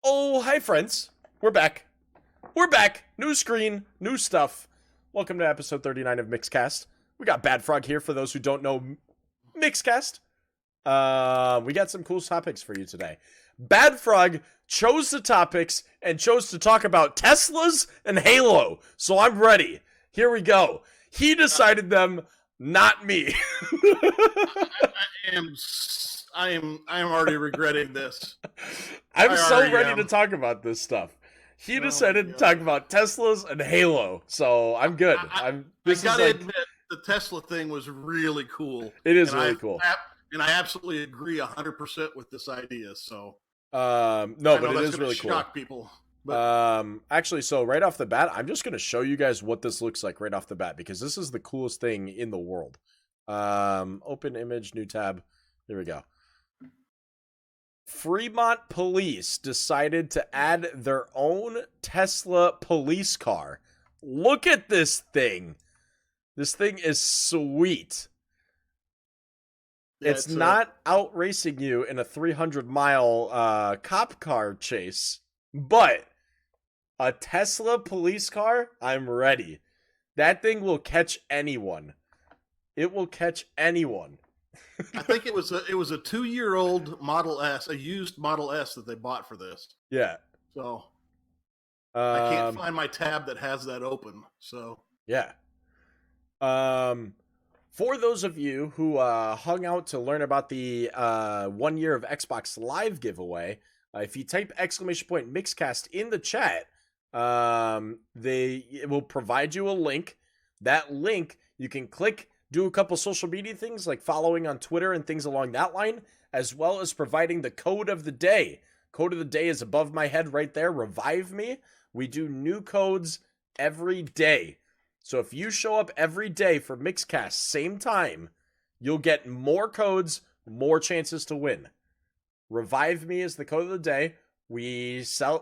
Oh, hi friends. We're back. We're back. New screen, new stuff. Welcome to episode 39 of Mixcast. We got Bad Frog here for those who don't know Mixcast. We got some cool topics for you today. Bad Frog chose the topics and chose to talk about Teslas and Halo. So I'm ready. Here we go. He decided them, not me. I am already regretting this. I'm so ready to talk about this stuff. He decided to talk about Teslas and Halo, so I'm good. I gotta admit, the Tesla thing was really cool. It is really cool, and I absolutely agree 100% with this idea. So, no, but it is really cool. Shock people. But, actually, so right off the bat, I'm just gonna show you guys what this looks like right off the bat because this is the coolest thing in the world. Open image, new tab. There we go. Fremont police decided to add their own Tesla police car. Look at this thing. This thing is sweet. Yeah, it's not out racing you in a 300-mile cop car chase, but a Tesla police car, I'm ready. That thing will catch anyone. It will catch anyone. I think it was a 2-year-old Model S, a used Model S that they bought for this. Yeah. So I can't find my tab that has that open. So yeah. For those of you who hung out to learn about the 1 year of Xbox Live giveaway, if you type !Mixcast in the chat, it will provide you a link. That link you can click. Do a couple social media things like following on Twitter and things along that line, as well as providing the code of the day. Code of the day is above my head right there. Revive me. We do new codes every day. So if you show up every day for Mixcast, same time, you'll get more codes, more chances to win. Revive me is the code of the day. We tell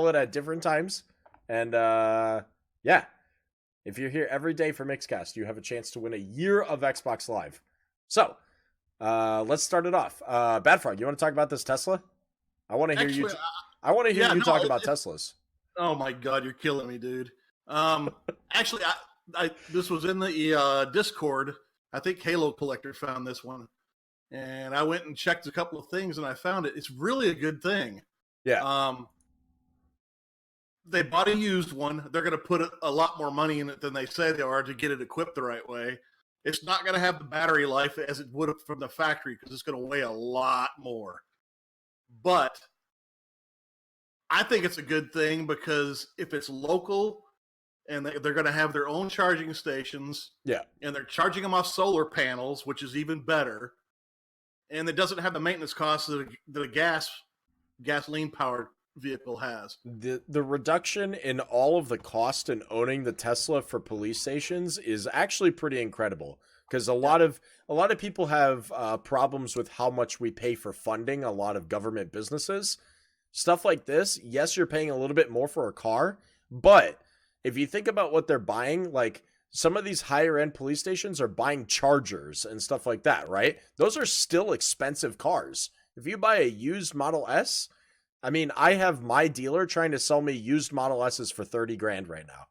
it at different times. And yeah. If you're here every day for Mixcast, you have a chance to win a year of Xbox Live. So, let's start it off. Bad Frog, you want to talk about this Tesla? I want to hear you. I want to hear you talk about Teslas. Oh my God, you're killing me, dude. Actually, this was in the Discord. I think Halo Collector found this one, and I went and checked a couple of things, and I found it. It's really a good thing. Yeah. They bought a used one. They're going to put a lot more money in it than they say they are to get it equipped the right way. It's not going to have the battery life as it would have from the factory because it's going to weigh a lot more. But I think it's a good thing because if it's local and they're going to have their own charging stations, yeah, and they're charging them off solar panels, which is even better, and it doesn't have the maintenance costs that the gasoline-powered vehicle has. The reduction in all of the cost in owning the Tesla for police stations is actually pretty incredible because a lot of people have problems with how much we pay for funding a lot of government businesses. Stuff like this, yes, you're paying a little bit more for a car, but if you think about what they're buying, like some of these higher end police stations are buying chargers and stuff like that, right? Those are still expensive cars. If you buy a used Model S, I mean, I have my dealer trying to sell me used Model S's for $30,000 right now.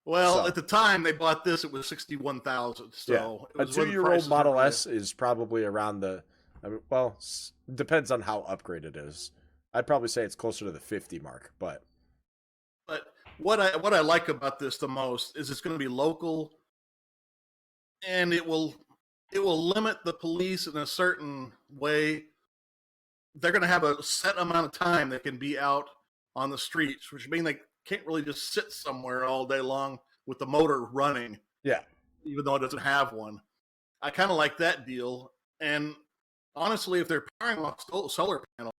Well, at the time they bought this, it was $61,000. So yeah. A 2-year-old Model S is probably around depends on how upgraded it is. I'd probably say it's closer to the 50 mark, but what I like about this the most is it's going to be local, and it will limit the police in a certain way. They're going to have a set amount of time they can be out on the streets, which means they can't really just sit somewhere all day long with the motor running. Yeah. Even though it doesn't have one. I kind of like that deal. And honestly, if they're powering off solar panels,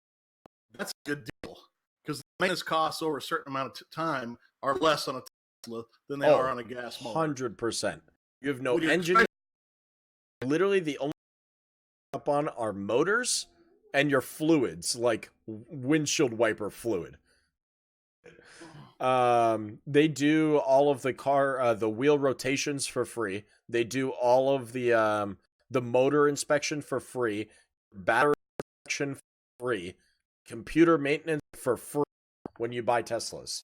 that's a good deal. Because the maintenance costs over a certain amount of time are less on a Tesla than they are on a gas motor. 100%. You have no engine. Literally the only up on are motors and your fluids, like windshield wiper fluid. They do all of the wheel rotations for free. They do all of the motor inspection for free, battery inspection for free. computer maintenance for free when you buy Teslas.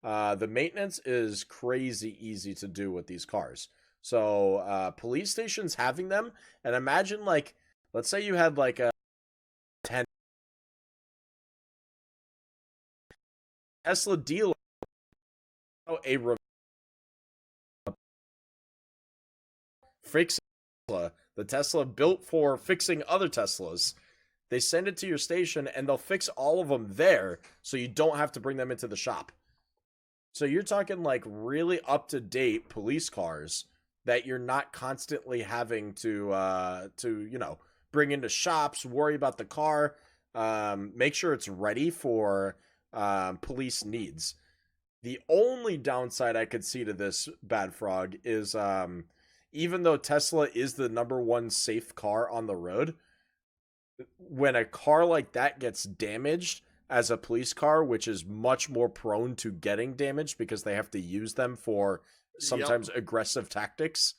The maintenance is crazy easy to do with these cars. So police stations having them, and imagine like, let's say you had like a 10 Tesla dealer, a fix Tesla, the Tesla built for fixing other Teslas. They send it to your station and they'll fix all of them there, so you don't have to bring them into the shop. So you're talking like really up to date police cars that you're not constantly having to bring into shops, worry about the car, make sure it's ready for police needs. The only downside I could see to this, Bad Frog, is even though Tesla is the number one safe car on the road, when a car like that gets damaged as a police car, which is much more prone to getting damaged because they have to use them for sometimes aggressive tactics,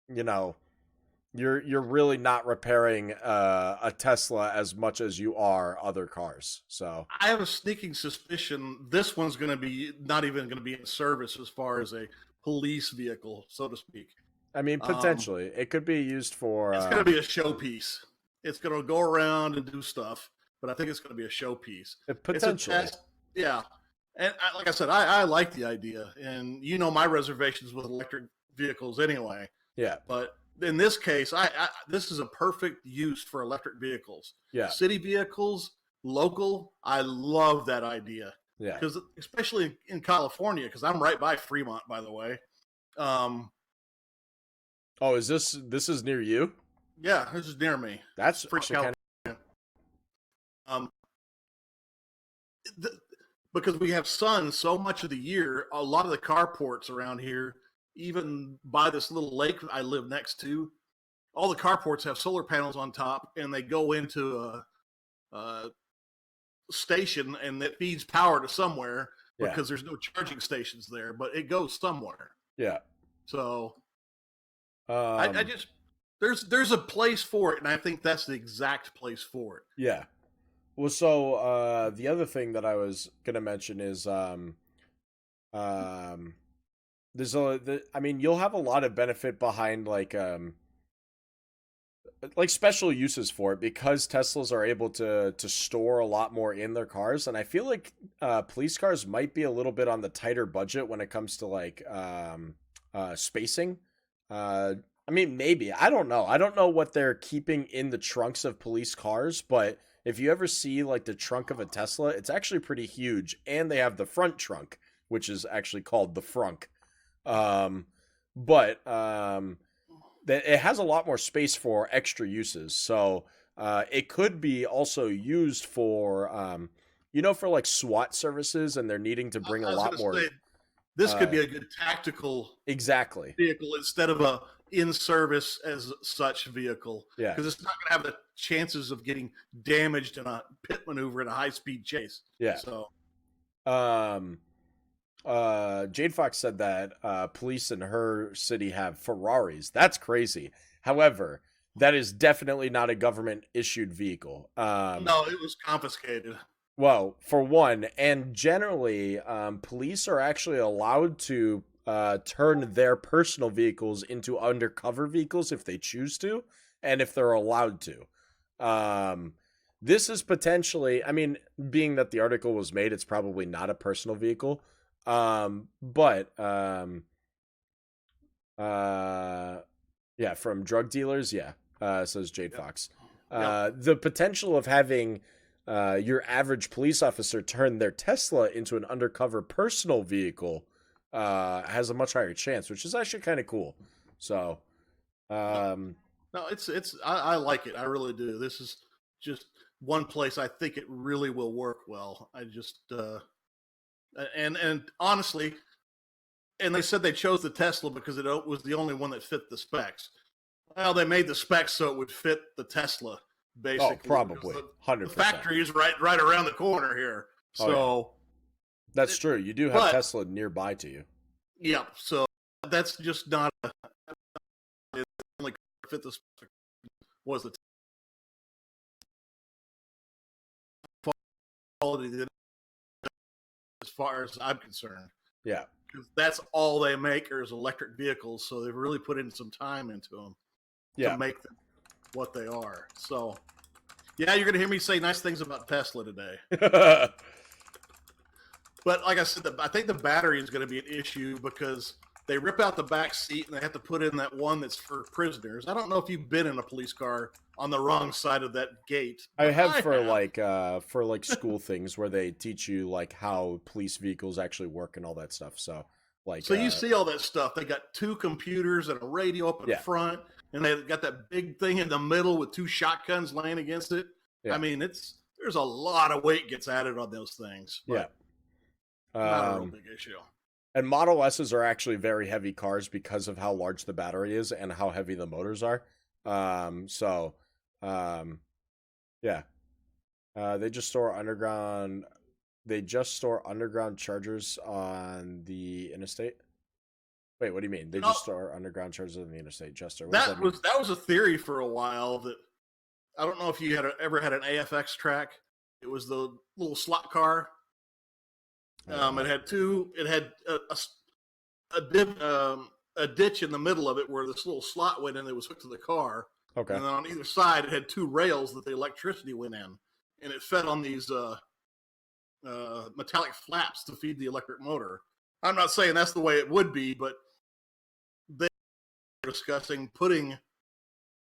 you're really not repairing a Tesla as much as you are other cars. So I have a sneaking suspicion this one's going to be not even going to be in service as far as a police vehicle, so to speak. I mean, potentially it could be used for. It's going to be a showpiece. It's going to go around and do stuff, but I think it's going to be a showpiece. Potentially, yeah. And like I said, I like the idea, and my reservations with electric vehicles anyway. Yeah. But in this case, this is a perfect use for electric vehicles. Yeah. City vehicles, local. I love that idea. Yeah. Because especially in California, because I'm right by Fremont, by the way. Oh, is this is near you? Yeah, this is near me. That's California. Because we have sun so much of the year, a lot of the carports around here, even by this little lake I live next to, all the carports have solar panels on top, and they go into a station, and that feeds power to somewhere because there's no charging stations there, but it goes somewhere. Yeah. So I just there's a place for it, and I think that's the exact place for it. Yeah. Well, so the other thing that I was gonna mention is you'll have a lot of benefit behind like special uses for it because Teslas are able to store a lot more in their cars, and I feel like police cars might be a little bit on the tighter budget when it comes to like spacing. Maybe, I don't know. I don't know what they're keeping in the trunks of police cars, but if you ever see like the trunk of a Tesla, it's actually pretty huge, and they have the front trunk, which is actually called the frunk. It has a lot more space for extra uses. So it could be also used for, for like SWAT services, and they're needing to bring a lot more. This could be a good tactical vehicle instead of a in-service as such vehicle. Yeah. Because it's not going to have the chances of getting damaged in a pit maneuver in a high-speed chase. Yeah. So, Jade Fox said that police in her city have Ferraris. That's crazy. However, that is definitely not a government-issued vehicle. No, it was confiscated. Well, for one, and generally, police are actually allowed to turn their personal vehicles into undercover vehicles if they choose to, and if they're allowed to. This is potentially, being that the article was made, it's probably not a personal vehicle. From drug dealers, says Jade Fox. The potential of having your average police officer turn their Tesla into an undercover personal vehicle has a much higher chance, which is actually kind of cool. So, no, I like it. I really do. This is just one place I think it really will work well. I just and honestly, and they said they chose the Tesla because it was the only one that fit the specs. Well, they made the specs so it would fit the Tesla, basically. Oh, probably 100%. The factory is right around the corner here, so that's true. You do have Tesla nearby to you. Yeah, so that's just not it only fit the was the quality as far as I'm concerned. Yeah. Because that's all they make is electric vehicles, so they've really put in some time into them to make them what they are. So, yeah, you're going to hear me say nice things about Tesla today. But like I said, I think the battery is going to be an issue because they rip out the back seat and they have to put in that one that's for prisoners. I don't know if you've been in a police car on the wrong side of that gate. I have for like school things where they teach you like how police vehicles actually work and all that stuff. So like you see all that stuff. They got 2 computers and a radio up in front, and they got that big thing in the middle with 2 shotguns laying against it. Yeah. I mean, there's a lot of weight gets added on those things. But not a real big issue. And Model S's are actually very heavy cars because of how large the battery is and how heavy the motors are. They just store underground. They just store underground chargers on the interstate. Wait, what do you mean? They just store underground chargers on the interstate, Jester. That was a theory for a while. That I don't know if you ever had an AFX track. It was the little slot car. It had a ditch in the middle of it where this little slot went in that was hooked to the car. Okay. And then on either side, it had 2 rails that the electricity went in, and it fed on these metallic flaps to feed the electric motor. I'm not saying that's the way it would be, but they were discussing putting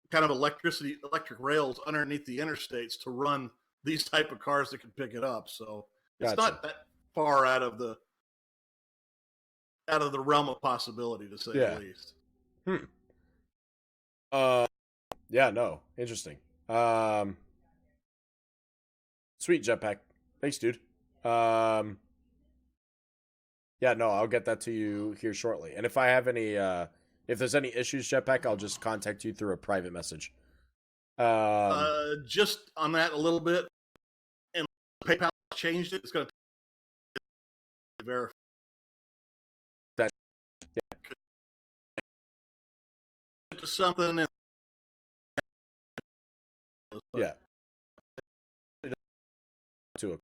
kind of electric rails underneath the interstates to run these type of cars that can pick it up. So it's not that far out of the realm of possibility, to say the least. Yeah, no. Interesting. Sweet, Jetpack. Thanks, dude. Yeah, no, I'll get that to you here shortly. And if I have any if there's any issues, Jetpack, I'll just contact you through a private message. Just on that a little bit, and PayPal changed it. It's going to verify that. To something. And to a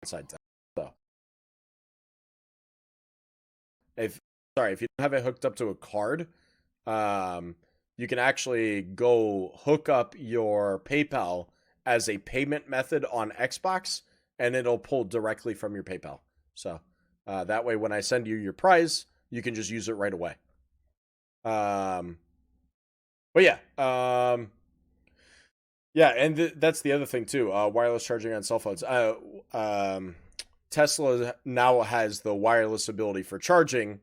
side. So if you don't have it hooked up to a card, you can actually go hook up your PayPal as a payment method on Xbox, and it'll pull directly from your PayPal. So that way, when I send you your prize, you can just use it right away. But yeah, and that's the other thing too. Wireless charging on cell phones. Tesla now has the wireless ability for charging,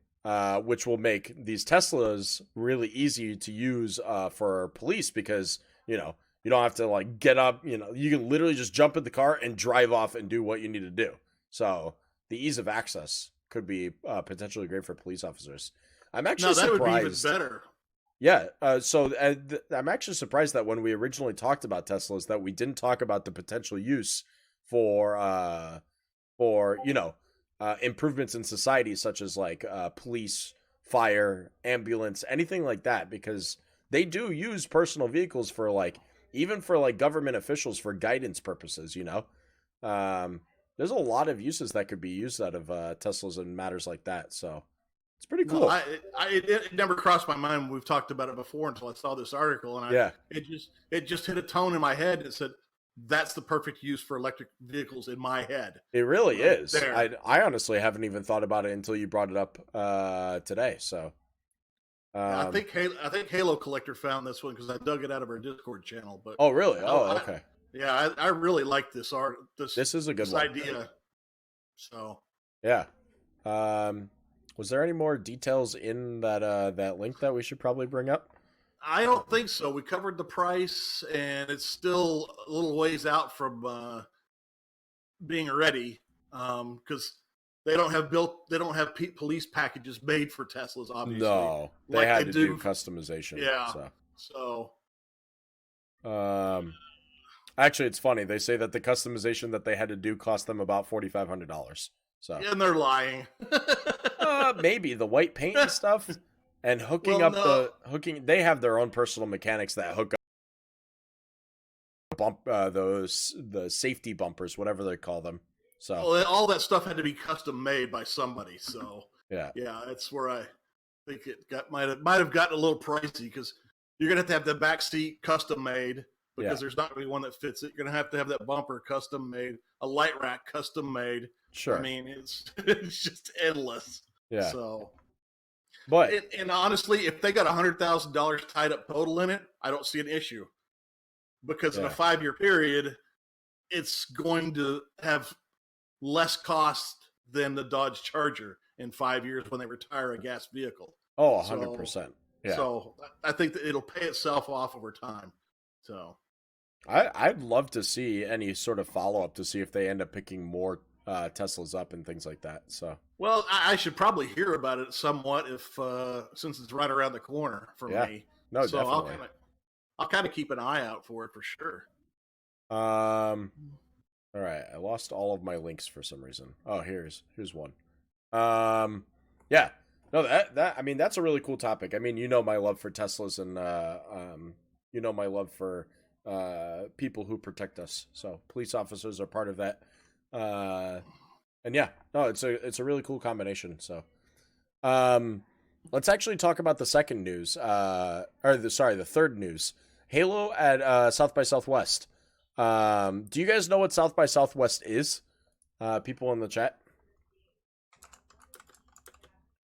which will make these Teslas really easy to use for police because you don't have to like get up. You can literally just jump in the car and drive off and do what you need to do. So the ease of access could be potentially great for police officers. I'm actually surprised. Would be even better. Yeah, I'm actually surprised that when we originally talked about Teslas, that we didn't talk about the potential use for improvements in society, such as like police, fire, ambulance, anything like that, because they do use personal vehicles for even for government officials for guidance purposes. There's a lot of uses that could be used out of Teslas and matters like that. So. It's pretty cool. No, it never crossed my mind. We've talked about it before until I saw this article, and it just hit a tone in my head and said, "That's the perfect use for electric vehicles." In my head, it really is. I honestly haven't even thought about it until you brought it up today. So, I think Halo Collector found this one because I dug it out of our Discord channel. But oh, really? Okay. I really like this art. This is a good idea. So yeah. Was there any more details in that link that we should probably bring up? I don't think so. We covered the price, and it's still a little ways out from being ready because they don't have police packages made for Teslas. Obviously, no, they had to do customization. Yeah, actually, it's funny. They say that the customization that they had to do cost them about $4,500. So and they're lying. Maybe the white paint and stuff. and hooking Well, up no. they have their own personal mechanics that hook up the safety bumpers, whatever they call them. So Well, all that stuff had to be custom made by somebody. So yeah, yeah, that's where I think it might have gotten a little pricey because you're gonna have to have the back seat custom made yeah, because there's not gonna be one that fits it. You're gonna have to have that bumper custom made, a light rack custom made. I sure, mean, it's just endless. yeah. So, But and honestly, if they got $100,000 tied up total in it, I don't see an issue because in a yeah, 5-year period, it's going to have less cost than the Dodge Charger in 5 years when they retire a gas vehicle. oh, So, 100%. Yeah. so I think that it'll pay itself off over time. So, I'd love to see any sort of follow up to see if they end up picking more Teslas up and things like that. So well, I should probably hear about it somewhat if since it's right around the corner for yeah, me. no, So definitely. I'll kind of keep an eye out for it for sure. Um, all right, I lost all of my links for some reason. Oh, here's one. Yeah, no, that I mean that's a really cool topic. I mean, you know my love for Teslas and you know my love for people who protect us. So police officers are part of that. Uh, and yeah, no, it's a really cool combination. So, um, let's actually talk about the second news. The third news. Halo at South by Southwest. Do you guys know what South by Southwest is? People in the chat.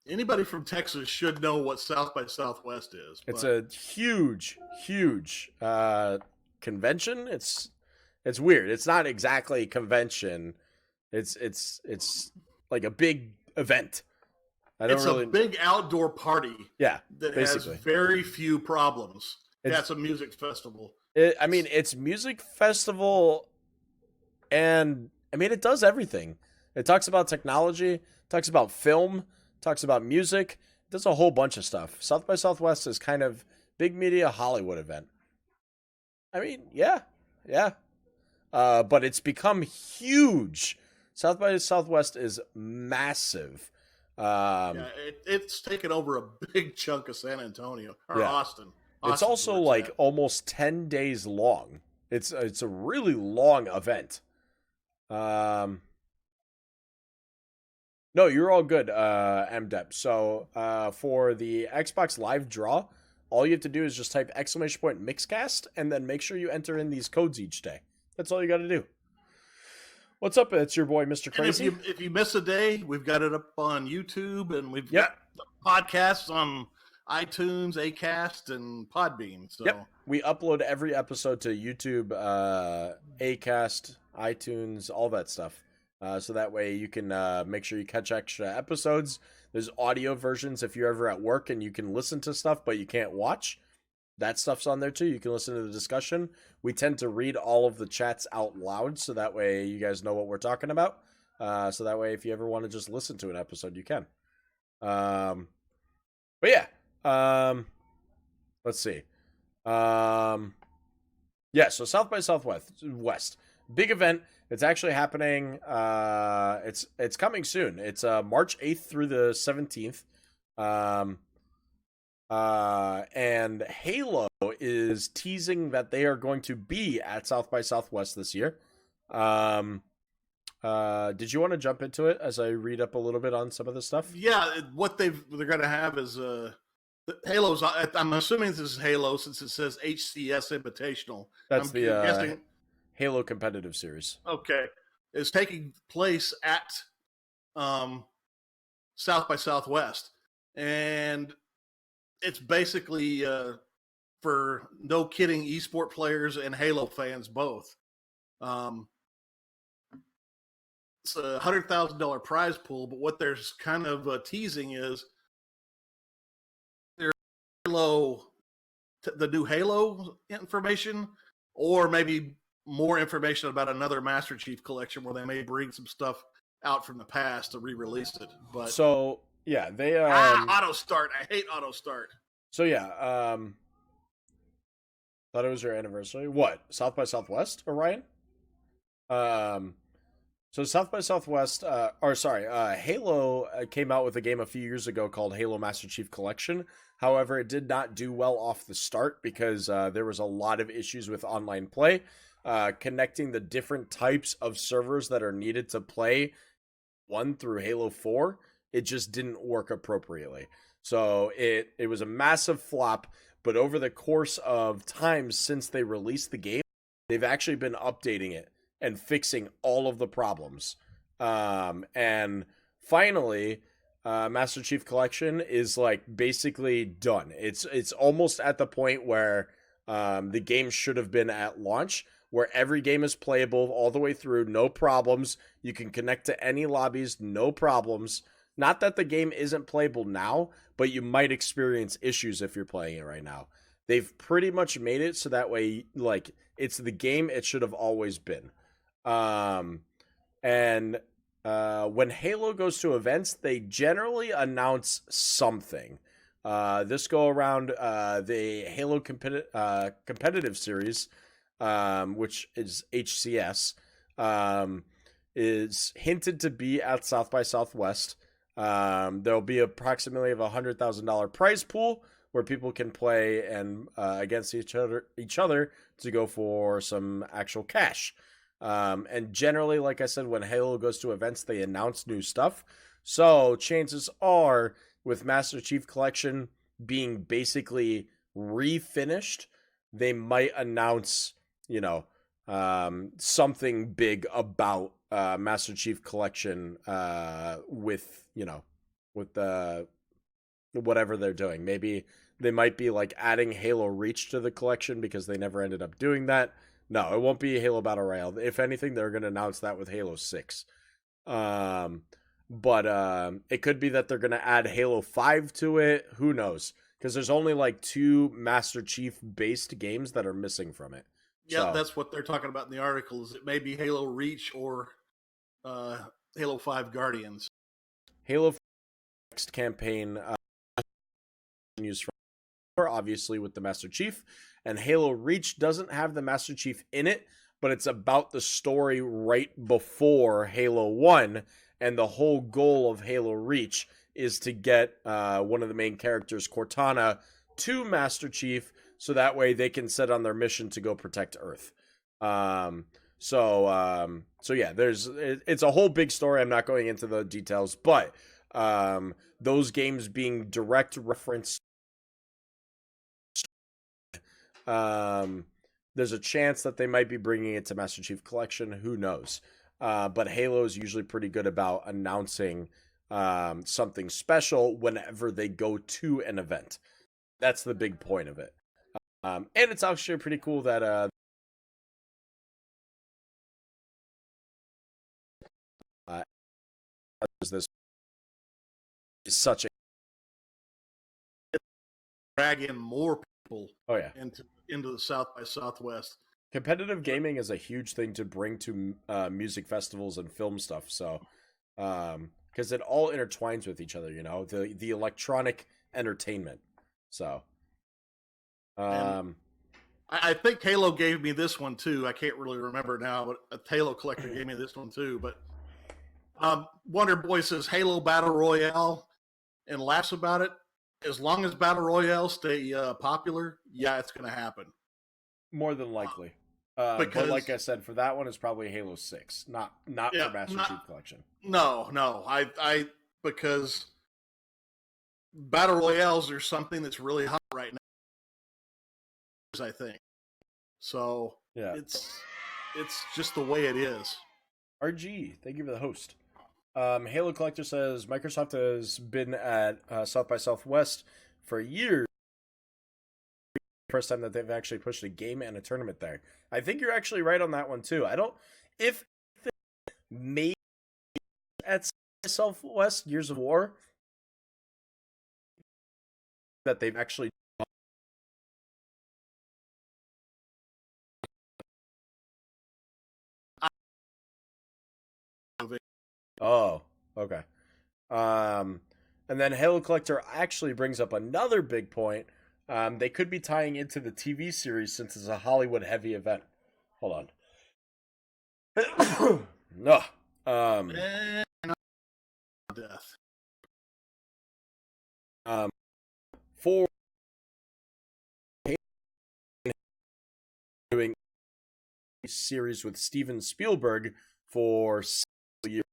Anybody from Texas should know what South by Southwest is. It's But a huge convention. It's weird. It's not exactly a convention. It's like a big event. it's a big outdoor party Yeah, that basically. has very few problems. It's That's a music festival. I mean, it's music festival, and I mean it does everything. It talks about technology, talks about film, talks about music. It does a whole bunch of stuff. South by Southwest is kind of big media Hollywood event. I mean, yeah, yeah. But it's become huge. South by Southwest is massive. Yeah, it's taken over a big chunk of San Antonio or Yeah. Austin. It's Austin's also where it's like at. almost 10 days long. It's a really long event. Um No, you're all good, MDEP. So, for the Xbox Live draw, all you have to do is just type !Mixcast and then make sure you enter in these codes each day. That's all you got to do. What's up? It's your boy, Mr. And Crazy. if you miss a day, we've got it up on YouTube, and we've Yep. got podcasts on iTunes, Acast, and Podbean. So Yep. We upload every episode to YouTube, Acast, iTunes, all that stuff. So that way you can make sure you catch extra episodes. There's audio versions if you're ever at work and you can listen to stuff but you can't watch. That stuff's on there too. You can listen to the discussion. We tend to read all of the chats out loud so that way you guys know what we're talking about. So that way if you ever want to just listen to an episode, you can. But yeah. Let's see. Yeah, so South by Southwest. Big event. It's actually happening. It's coming soon. It's March 8th through the 17th. And Halo is teasing that they are going to be at South by Southwest this year. Did you want to jump into it as I read up a little bit on some of this stuff? yeah, what they're going to have is Halo's. I'm assuming this is Halo since it says HCS Invitational. That's I'm the guessing. Halo competitive series. Okay, is taking place at South by Southwest, and it's basically for no kidding esport players and Halo fans both. It's a $100,000 prize pool, but what there's kind of teasing is there's Halo, the new Halo information, or maybe more information about another Master Chief collection where they may bring some stuff out from the past to re-release it. But so yeah, they auto start. I hate auto start. So yeah, thought it was your anniversary. What? South by Southwest, Orion? So South by Southwest, Halo came out with a game a few years ago called Halo Master Chief Collection. However, it did not do well off the start because there was a lot of issues with online play, connecting the different types of servers that are needed to play 1 through Halo 4. It just didn't work appropriately. So it was a massive flop, but over the course of time since they released the game, they've actually been updating it and fixing all of the problems. And finally, Master Chief Collection is like basically done. It's almost at the point where the game should have been at launch, where every game is playable all the way through, no problems. You can connect to any lobbies, no problems. Not that the game isn't playable now, but you might experience issues if you're playing it right now. They've pretty much made it so that way, like, it's the game it should have always been. Um, and when Halo goes to events, they generally announce something. This go around, the Halo competitive series, which is HCS, is hinted to be at South by Southwest. There'll be approximately of $100,000 prize pool where people can play and against each other to go for some actual cash. And generally, like I said, when Halo goes to events, they announce new stuff. So chances are, with Master Chief Collection being basically refinished, they might announce, something big about Master Chief Collection with the whatever they're doing. Maybe they might be like adding Halo Reach to the collection because they never ended up doing that. No, it won't be Halo Battle Royale. If anything, they're going to announce that with Halo 6. But it could be that they're going to add Halo 5 to it. Who knows? Because there's only like 2 Master Chief based games that are missing from it. Yeah, So, that's what they're talking about in the article. Is it may be Halo Reach or Halo 5 Guardians. Halo next campaign continues from obviously with the Master Chief, and Halo Reach doesn't have the Master Chief in it, but it's about the story right before Halo 1, and the whole goal of Halo Reach is to get one of the main characters, Cortana, to Master Chief so that way they can set on their mission to go protect Earth. So yeah, it's a whole big story. I'm not going into the details, but those games being direct reference, there's a chance that they might be bringing it to Master Chief Collection. Who knows? But Halo is usually pretty good about announcing something special whenever they go to an event. That's the big point of it. And it's actually pretty cool that this is such a Drag in more people yeah into the South by Southwest. Competitive gaming is a huge thing to bring to music festivals and film stuff. So because it all intertwines with each other, the electronic entertainment. So I think Halo gave me this one too. I can't really remember now, but a Halo collector gave me this one too. But Wonder Boy says Halo Battle Royale and laughs about it. As long as Battle Royale stay popular, yeah, it's going to happen. More than likely. But like I said, for that one, it's probably Halo 6, not for Master Chief Collection. No. I because Battle Royales are something that's really hot right now, I think. So yeah, it's just the way it is. RG, thank you for the host. Halo Collector says Microsoft has been at South by Southwest for years. First time that they've actually pushed a game and a tournament there. I think you're actually right on that one too. If maybe at Southwest Gears of War that they've actually. Oh, okay. And then Halo Collector actually brings up another big point. They could be tying into the TV series since it's a Hollywood heavy event. Hold on. And death. For doing a series with Steven Spielberg for several years,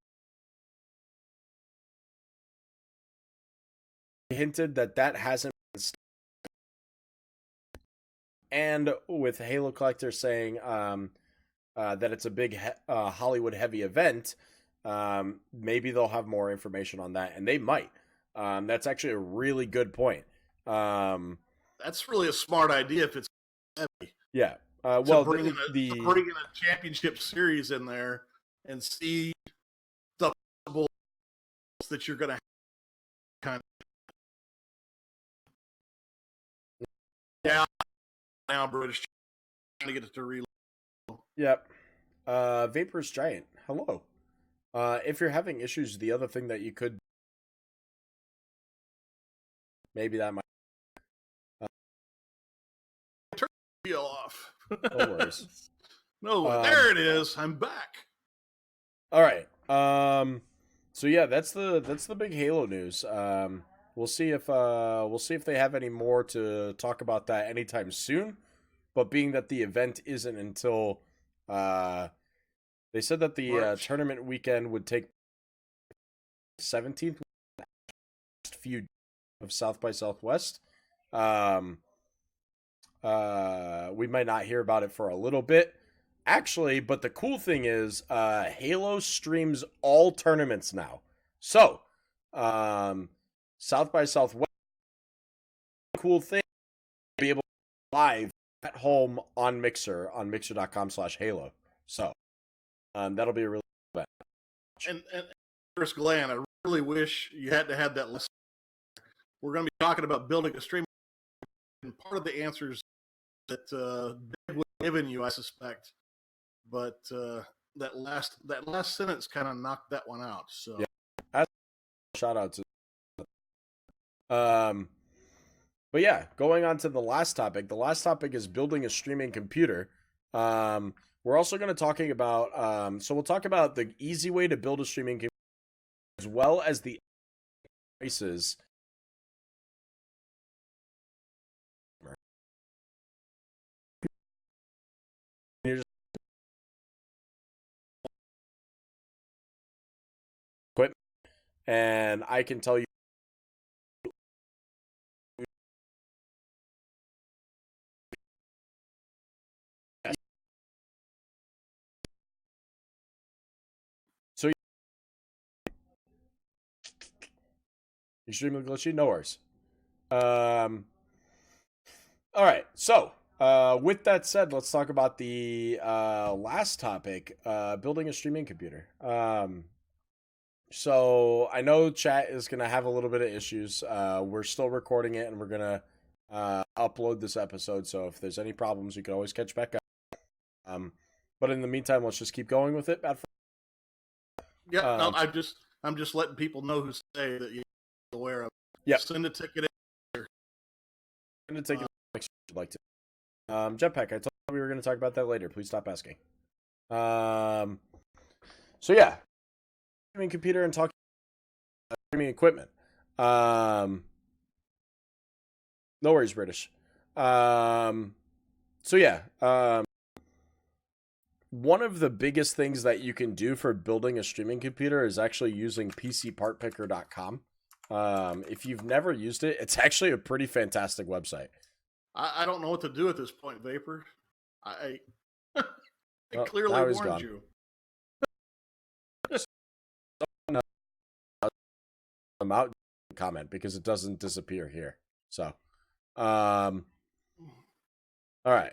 hinted that hasn't been stopped. And with Halo Collector saying that it's a big Hollywood heavy event, maybe they'll have more information on that, and they might. That's actually a really good point. That's really a smart idea if it's heavy. Yeah. Well, bringing a championship series in there and see the possible that you're going to kind of now British trying to get it to reload. Yep. Vapor's Giant. Hello. If you're having issues, the other thing that you could maybe that might turn the wheel off. No worries. No, there it is. I'm back. All right. So yeah, that's the big Halo news. We'll see if they have any more to talk about that anytime soon. But being that the event isn't until they said that the tournament weekend would take 17th, few of South by Southwest. We might not hear about it for a little bit, actually. But the cool thing is, Halo streams all tournaments now. So, South by Southwest, cool thing, be able to live at home on Mixer on mixer.com/Halo. So, that'll be a really cool event. And Chris Glenn, I really wish you had to have that list. We're going to be talking about building a stream, and part of the answers that Dave would have given you, I suspect, but that last sentence kind of knocked that one out. So, yeah, shout out to. But yeah, going on to the last topic. The last topic is building a streaming computer. We're also going to talking about. So we'll talk about the easy way to build a streaming computer, as well as the devices. Equipment, and I can tell you. So extremely glitchy, no worries. All right, so with that said, let's talk about the last topic, building a streaming computer. So I know chat is going to have a little bit of issues. We're still recording it, and we're going to upload this episode. So if there's any problems, you can always catch back up. But in the meantime, let's just keep going with it. Yeah, no, I'm just letting people know who say that you're aware of. Yeah, send a ticket in. Send a ticket if you'd like to. Jetpack, I told you we were going to talk about that later. Please stop asking. So yeah, streaming computer and talking about streaming equipment. No worries, British. So yeah, one of the biggest things that you can do for building a streaming computer is actually using PCPartPicker.com. If you've never used it, it's actually a pretty fantastic website. I don't know what to do at this point, Vapor. I clearly warned you. I'm out comment because it doesn't disappear here. So, all right.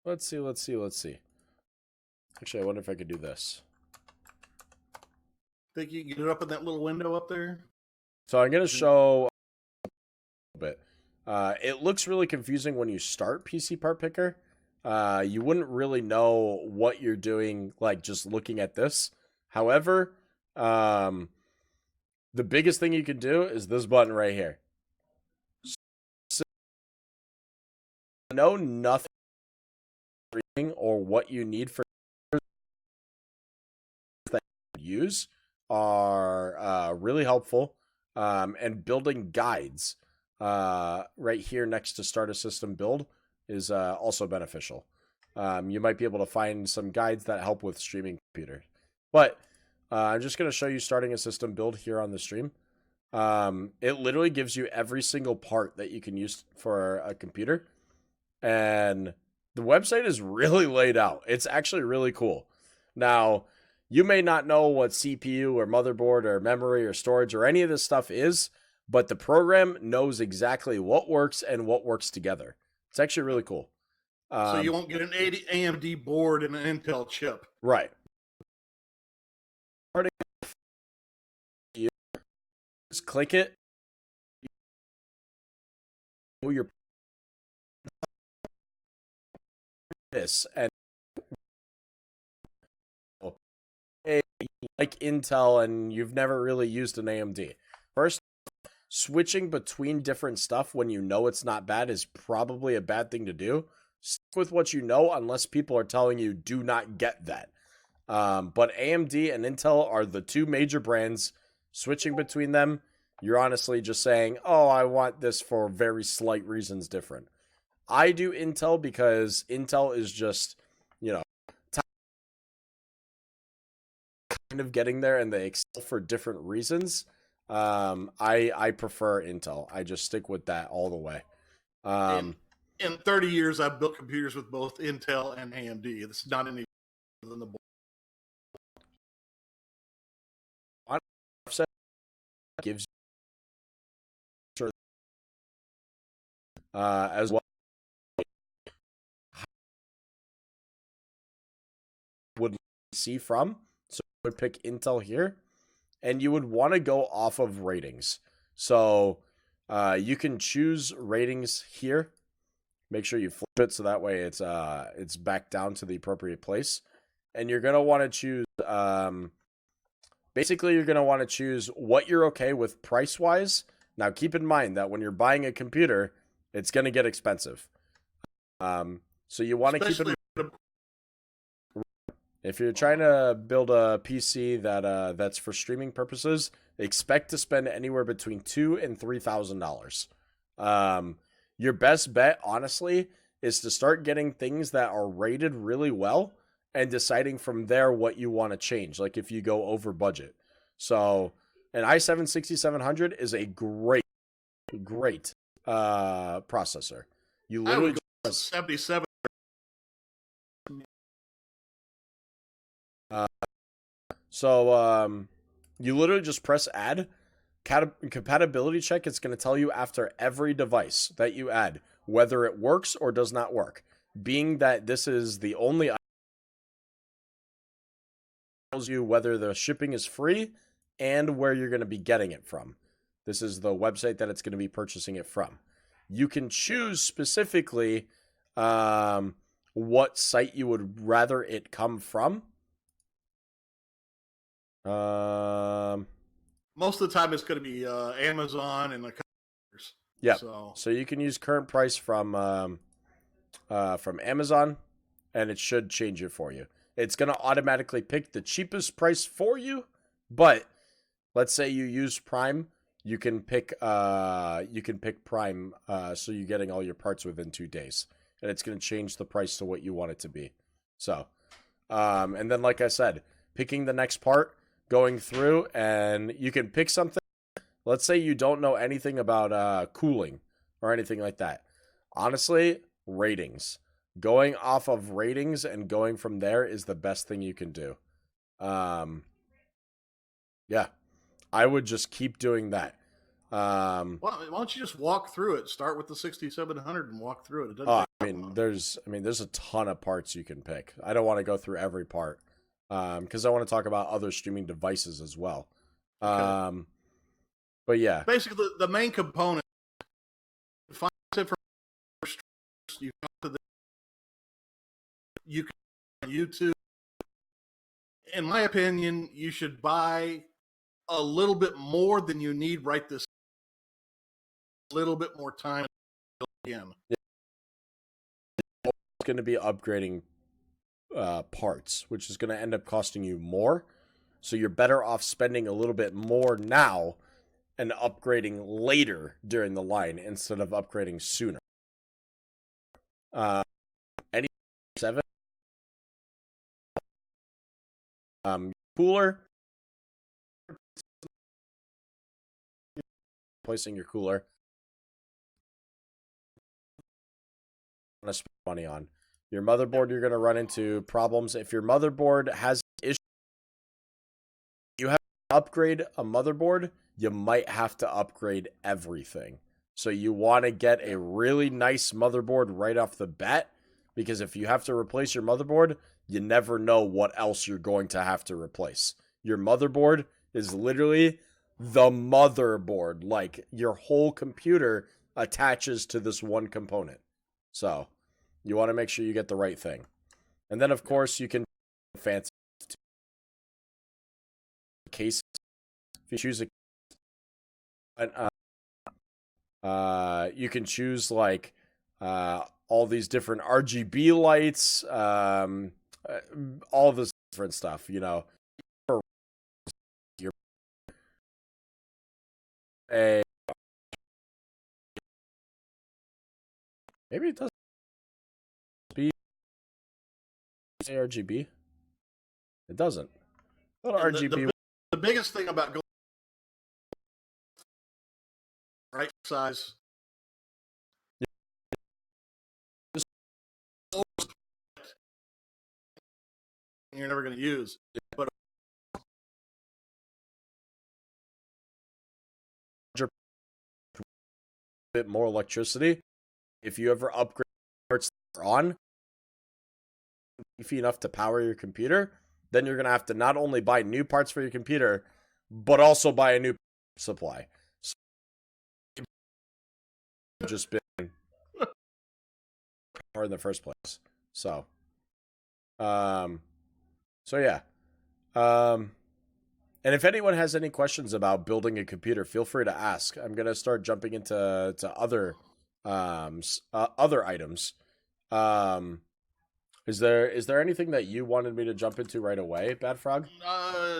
Let's see. Actually, I wonder if I could do this. Think you can get it up in that little window up there? So I'm going to show a little bit. It looks really confusing when you start PC Part Picker. You wouldn't really know what you're doing, like just looking at this. However, the biggest thing you can do is this button right here. So, know nothing or what you need for use are really helpful. And building guides right here next to start a system build is also beneficial. You might be able to find some guides that help with streaming computer. But I'm just going to show you starting a system build here on the stream. It literally gives you every single part that you can use for a computer. And the website is really laid out. It's actually really cool. Now, you may not know what CPU or motherboard or memory or storage or any of this stuff is, but the program knows exactly what works and what works together. It's actually really cool. So you won't get an AMD board and an Intel chip. Right. You just click it. Your this and like Intel and you've never really used an AMD. First, switching between different stuff when you know it's not bad is probably a bad thing to do. Stick with what you know unless people are telling you do not get that. But AMD and Intel are the two major brands. Switching between them, you're honestly just saying, oh, I want this for very slight reasons different. I do Intel because Intel is just, you know, kind of getting there and they excel for different reasons. I prefer Intel. I just stick with that all the way. In 30 years, I've built computers with both Intel and AMD. It's not any better than the board. Gives as well would see from. So I would pick Intel here, and you would want to go off of ratings. So you can choose ratings here. Make sure you flip it so that way it's back down to the appropriate place. And you're gonna want to choose basically you're gonna want to choose what you're okay with price wise. Now keep in mind that when you're buying a computer, it's gonna get expensive. So you want to keep it. If you're trying to build a PC that's for streaming purposes, expect to spend anywhere between $2,000 and $3,000. Your best bet, honestly, is to start getting things that are rated really well and deciding from there what you want to change. Like if you go over budget. So an i7-6700 is a great processor. You literally go 77. You literally just press add. Compatibility check, it's going to tell you after every device that you add whether it works or does not work. Being that this is the only tells you whether the shipping is free and where you're going to be getting it from. This is the website that it's going to be purchasing it from. You can choose specifically what site you would rather it come from. Most of the time, it's going to be Amazon and the customers. Yeah. So you can use current price from Amazon, and it should change it for you. It's going to automatically pick the cheapest price for you, but let's say you use Prime, you can pick Prime, so you're getting all your parts within 2 days, and it's going to change the price to what you want it to be. So, and then like I said, picking the next part, going through, and you can pick something. Let's say you don't know anything about cooling or anything like that. Honestly, ratings. Going off of ratings and going from there is the best thing you can do. Yeah, I would just keep doing that. Why don't you just walk through it? Start with the 6700 and walk through it. There's a ton of parts you can pick. I don't want to go through every part. Because I want to talk about other streaming devices as well. Okay. But yeah. Basically, the main component, find you can YouTube. In my opinion, you should buy a little bit more than you need right this. A little bit more time again. Yeah. It's going to be upgrading parts, which is going to end up costing you more. So you're better off spending a little bit more now and upgrading later during the line instead of upgrading sooner. Any 7 cooler, placing your cooler. Want to spend money on your motherboard. You're going to run into problems if your motherboard has issues. You have to upgrade a motherboard. You might have to upgrade everything. So you want to get a really nice motherboard right off the bat, because if you have to replace your motherboard, you never know what else you're going to have to replace. Your motherboard is literally the motherboard. Like, your whole computer attaches to this one component. So you want to make sure you get the right thing. And then, of course, you can fancy cases. If you choose you can choose like all these different RGB lights, all this different stuff, you know. Maybe it doesn't say RGB. It doesn't. What RGB? The biggest thing about going right size, you're never going to use, but a bit more electricity. If you ever upgrade parts that are on, beefy enough to power your computer, then you're gonna have to not only buy new parts for your computer, but also buy a new supply. So just been power in the first place. So, yeah. And if anyone has any questions about building a computer, feel free to ask. I'm gonna start jumping into other other items. Is there anything that you wanted me to jump into right away, Bad Frog?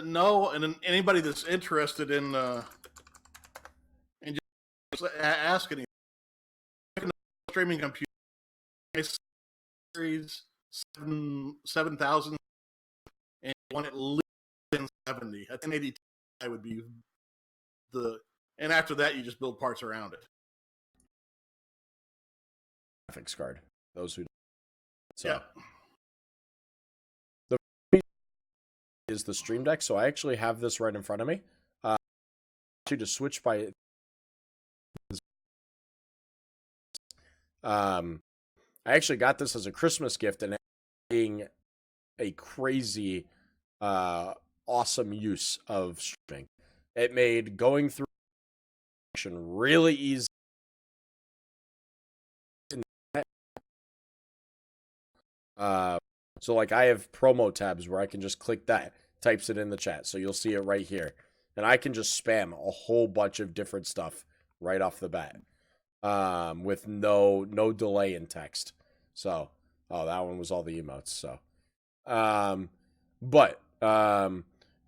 No, and anybody that's interested in just ask anything. Streaming computer series 7000, and you want at least 1070. At 1080 Ti would be and after that you just build parts around it. Graphics card. Those who so. Yeah. Is the Stream Deck, so I actually have this right in front of me. To switch by I actually got this as a Christmas gift, and being a crazy awesome use of streaming. It made going through really easy. So like I have promo tabs where I can just click that, types it in the chat. So you'll see it right here. And I can just spam a whole bunch of different stuff right off the bat. With no delay in text. So, that one was all the emotes. So, but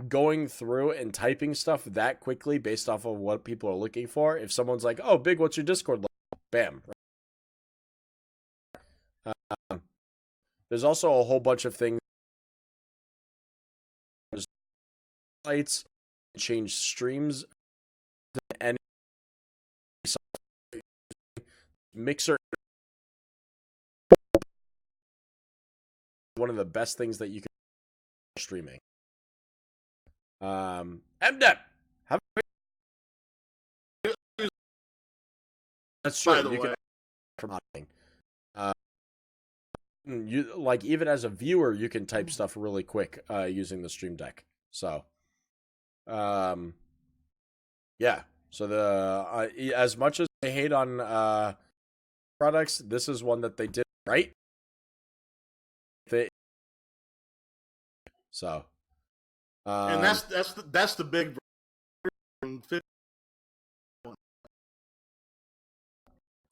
going through and typing stuff that quickly based off of what people are looking for. If someone's like, "Oh, Big, what's your Discord level?" Bam. There's also a whole bunch of things. Lights, change streams, and Mixer. One of the best things that you can do streaming. MDEP. That's true. By the way. You like, even as a viewer, you can type stuff really quick using the Stream Deck. So, yeah. So as much as they hate on products, this is one that they did right. So, and that's the big.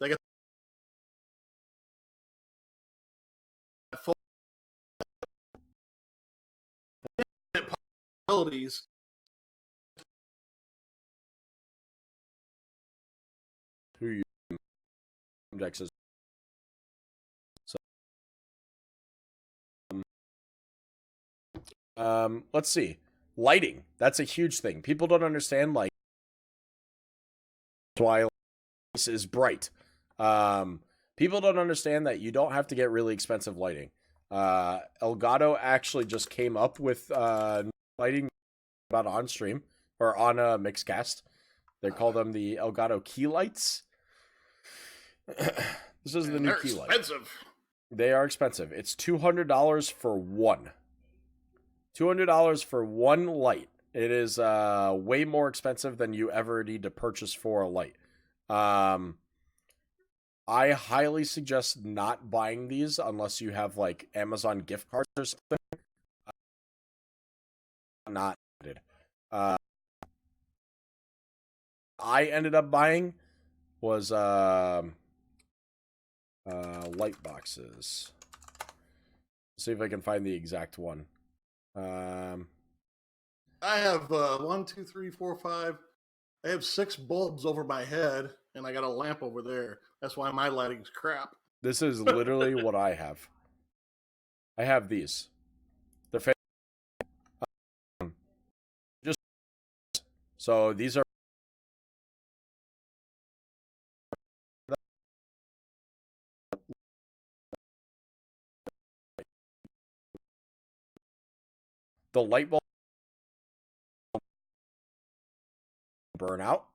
They got abilities. Who you indexes. So, let's see. Lighting. That's a huge thing. People don't understand, like, why this is bright. People don't understand that you don't have to get really expensive lighting. Elgato actually just came up with lighting about on stream or on a Mixcast. They call them the Elgato key lights. This is the new key light. Expensive. They are expensive. It's $200 for one. $200 for one light. It is way more expensive than you ever need to purchase for a light. I highly suggest not buying these unless you have like Amazon gift cards or something. Not needed. I ended up buying was light boxes. Let's see if I can find the exact one. I have 1, 2, 3, 4, 5. I have 6 bulbs over my head, and I got a lamp over there. That's why my lighting's crap. This is literally what I have. I have these. They're just so these are the light bulb burn out.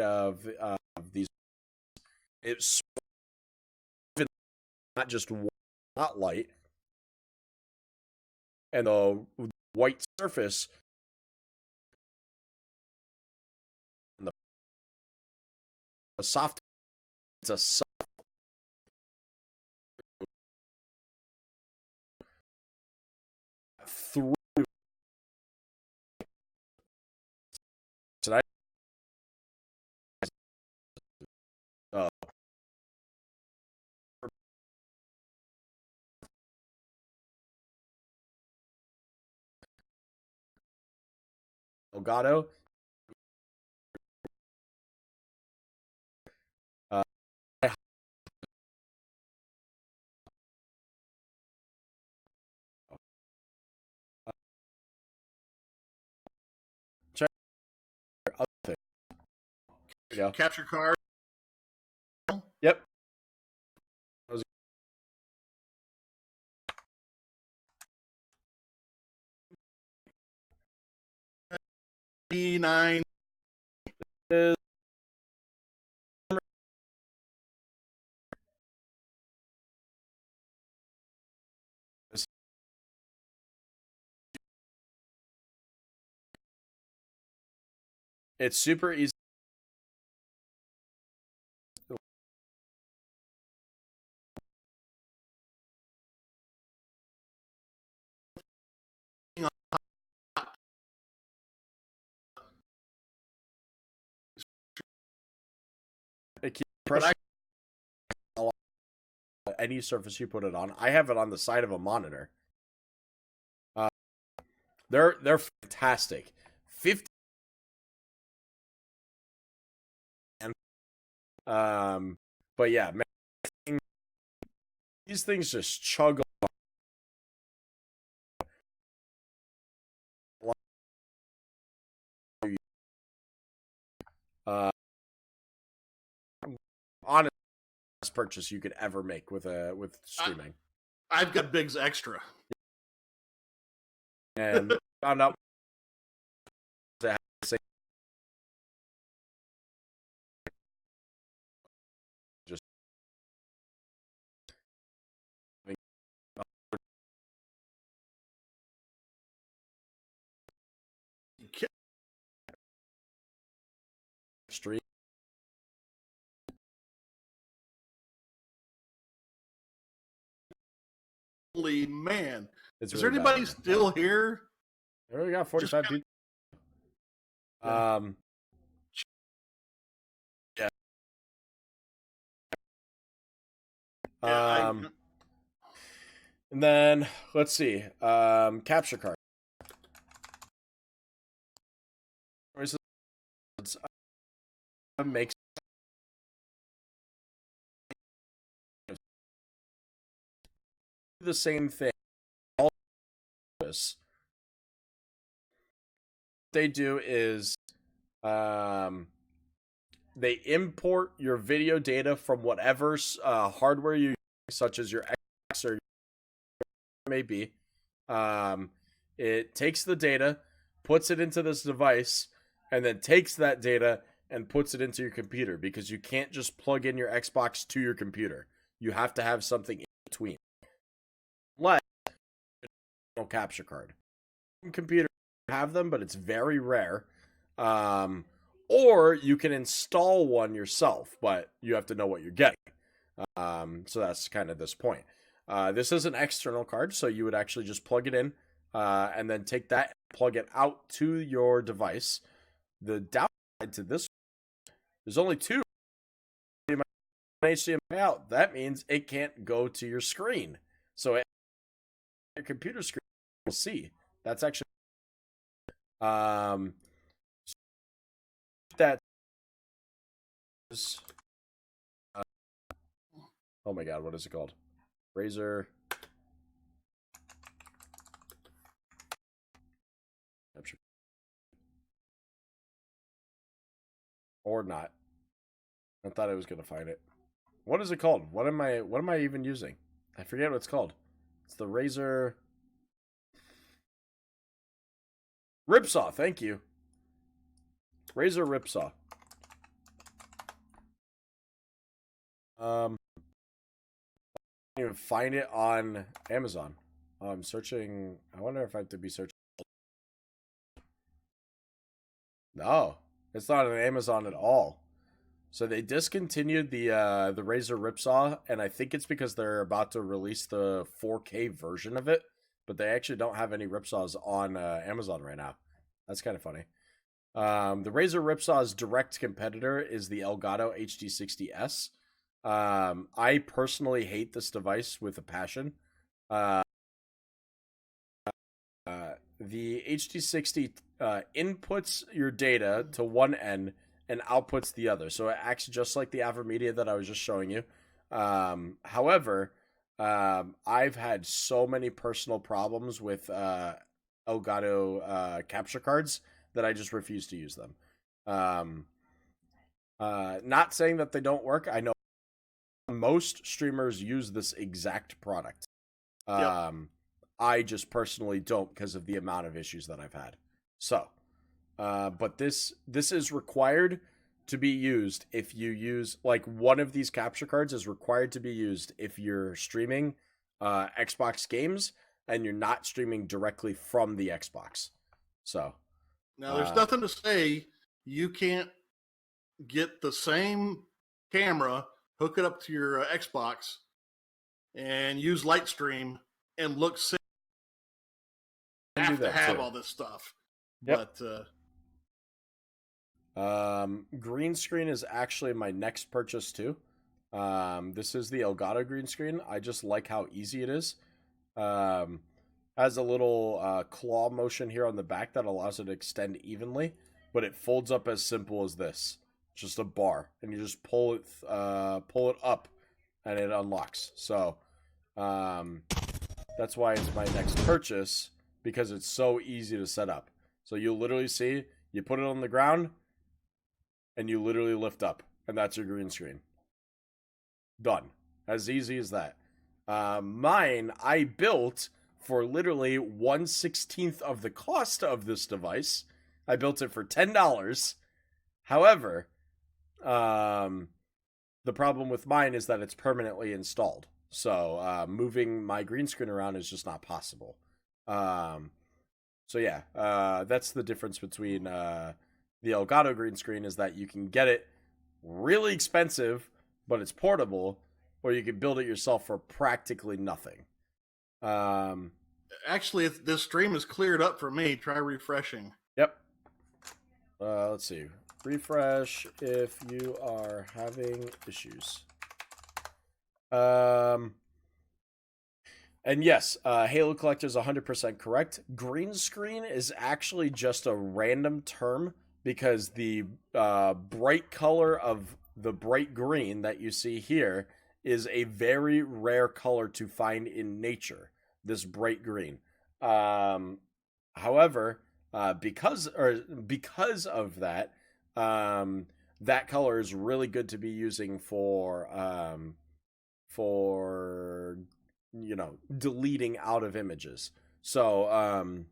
Of these, it's not just not light, and the white surface, and the soft. It's a soft. Through tonight. Elgato. Check other thing. There you go. Capture card. Yep. E9. It's super easy. It keeps pressure any surface you put it on. I have it on the side of a monitor. They're fantastic. 50. But yeah, man, these things just chug along. Honest purchase you could ever make with streaming. I've got Big's Extra. And found out just stream. Holy man. It's Is really there anybody bad. still here? We only got 45 people. Yeah. And then let's see, capture card. Makes the same thing. All this they do is they import your video data from whatever hardware you use, such as your X or may be. It takes the data, puts it into this device, and then takes that data and puts it into your computer, because you can't just plug in your Xbox to your computer. You have to have something in between. Like no capture card. Computer have them, but it's very rare. Or you can install one yourself, but you have to know what you're getting. So that's kind of this point. This is an external card, so you would actually just plug it in and then take that and plug it out to your device. The downside to this, there's only two HDMI out. That means it can't go to your screen. So your computer screen will see. That's actually that is oh my god, what is it called? Razer or not. I thought I was gonna find it. What is it called? What am I even using? I forget what it's called. It's the Razer Ripsaw, thank you. Razer Ripsaw. I can't even find it on Amazon. I'm searching. I wonder if I have to be searching. No, it's not on Amazon at all. So they discontinued the Razer Ripsaw, and I think it's because they're about to release the 4K version of it, but they actually don't have any Ripsaws on Amazon right now. That's kind of funny. The Razer Ripsaw's direct competitor is the Elgato HD60S. I personally hate this device with a passion. The HD60 inputs your data to one end and outputs the other. So it acts just like the AverMedia that I was just showing you. However, I've had so many personal problems with Elgato capture cards that I just refuse to use them. Not saying that they don't work. I know most streamers use this exact product. Yep. I just personally don't because of the amount of issues that I've had. So, but this is required to be used if you use, like, one of these capture cards is required to be used if you're streaming Xbox games and you're not streaming directly from the Xbox. So Now, there's nothing to say you can't get the same camera, hook it up to your Xbox, and use Lightstream and look sick. Have to have all this stuff. Yep. But green screen is actually my next purchase too. This is the Elgato green screen. I just like how easy it is. Has a little claw motion here on the back that allows it to extend evenly, but it folds up as simple as this. Just a bar, and you just pull it up, and it unlocks. So that's why it's my next purchase, because it's so easy to set up. So you'll literally see, you put it on the ground, and you literally lift up, and that's your green screen. Done. As easy as that. Mine, I built for literally 1/16 of the cost of this device. I built it for $10. However, the problem with mine is that it's permanently installed. So moving my green screen around is just not possible. So yeah, that's the difference between the Elgato green screen, is that you can get it really expensive, but it's portable, or you can build it yourself for practically nothing. Actually, if this stream is cleared up for me, try refreshing. Yep. Let's see. Refresh if you are having issues. And And yes, Halo Collector is 100% correct. Green screen is actually just a random term because the bright color of the bright green that you see here is a very rare color to find in nature. This bright green. However, because of that, that color is really good to be using for deleting out of images. So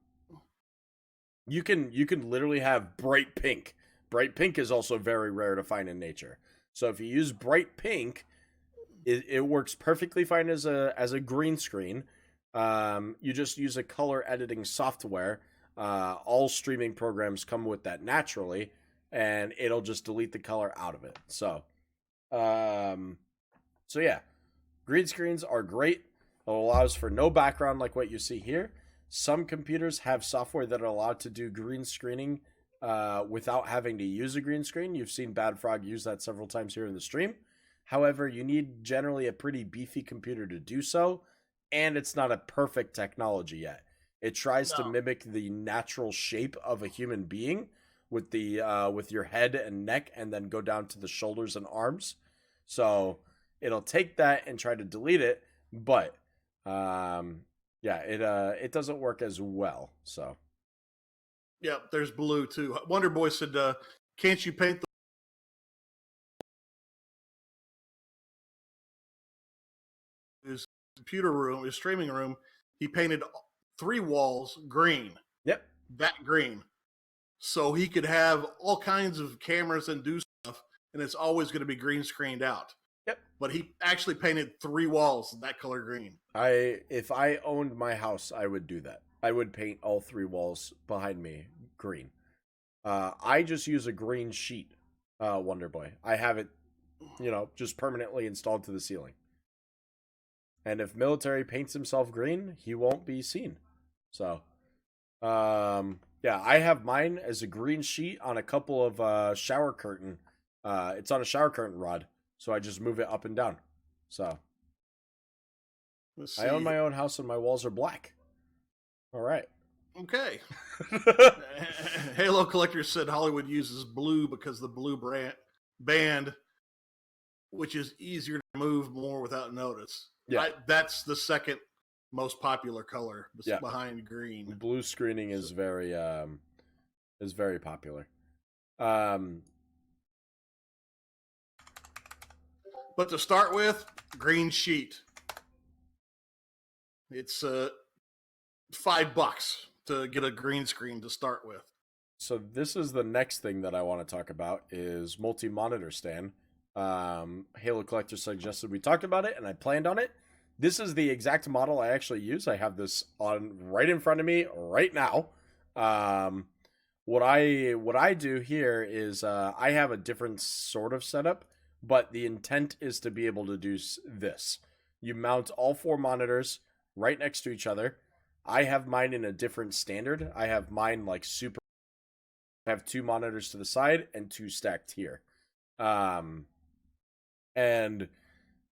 you can literally have bright pink. Bright pink is also very rare to find in nature. So if you use bright pink, it works perfectly fine as a green screen. You just use a color editing software. All streaming programs come with that naturally, and it'll just delete the color out of it. So yeah, green screens are great. It allows for no background like what you see here. Some computers have software that are allowed to do green screening without having to use a green screen. You've seen Bad Frog use that several times here in the stream. However, you need generally a pretty beefy computer to do so, and it's not a perfect technology yet. It tries to mimic the natural shape of a human being with your head and neck, and then go down to the shoulders and arms. So it'll take that and try to delete it, but it doesn't work as well. So yeah, there's blue too. Wonder Boy said, "Can't you paint his computer room, his streaming room? He painted 3 walls green. Yep, that green, so he could have all kinds of cameras and do stuff, and it's always going to be green screened out." Yep. But he actually painted 3 walls that color green. If I owned my house, I would do that. I would paint all 3 walls behind me green. I just use a green sheet, Wonder Boy. I have it, just permanently installed to the ceiling. And if military paints himself green, he won't be seen. So, I have mine as a green sheet on a couple of shower curtain. It's on a shower curtain rod, so I just move it up and down. So, I own my own house and my walls are black. All right. Okay. Halo Collector said Hollywood uses blue because the blue band, which is easier to move more without notice. Yeah. That's the second most popular color behind green. Blue screening is very popular. But to start with, green sheet. It's $5 to get a green screen to start with. So this is the next thing that I want to talk about is multi-monitor stand. Halo Collector suggested we talked about it, and I planned on it. This is the exact model I actually use. I have this on right in front of me right now. What I do here is I have a different sort of setup, but the intent is to be able to do this. You mount all 4 monitors right next to each other. I have mine in a different standard. I have mine like super. I have 2 monitors to the side and 2 stacked here. And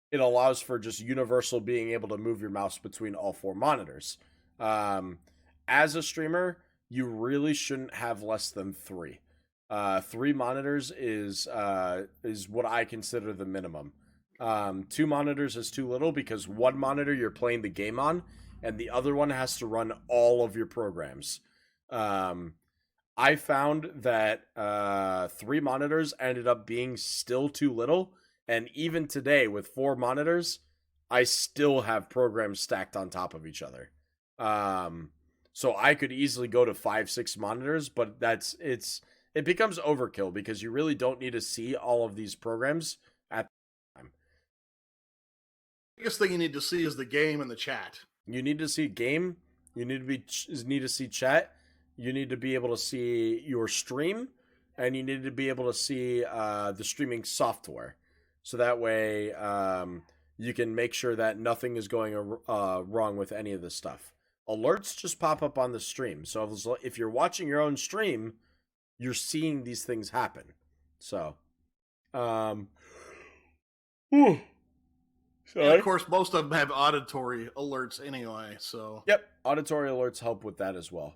it allows for just universal being able to move your mouse between all 4 monitors. As a streamer, you really shouldn't have less than 3. 3 monitors is what I consider the minimum. 2 monitors is too little because 1 monitor you're playing the game on, and the other one has to run all of your programs. I found that 3 monitors ended up being still too little, and even today with 4 monitors, I still have programs stacked on top of each other. So I could easily go to 5-6 monitors, but it becomes overkill because you really don't need to see all of these programs at the time. The biggest thing you need to see is the game and the chat. You need to see game. You need to see chat. You need to be able to see your stream, and you need to be able to see the streaming software. So that way you can make sure that nothing is going wrong with any of this stuff. Alerts just pop up on the stream. So if you're watching your own stream, you're seeing these things happen. So, And of course, most of them have auditory alerts anyway. So yep, auditory alerts help with that as well.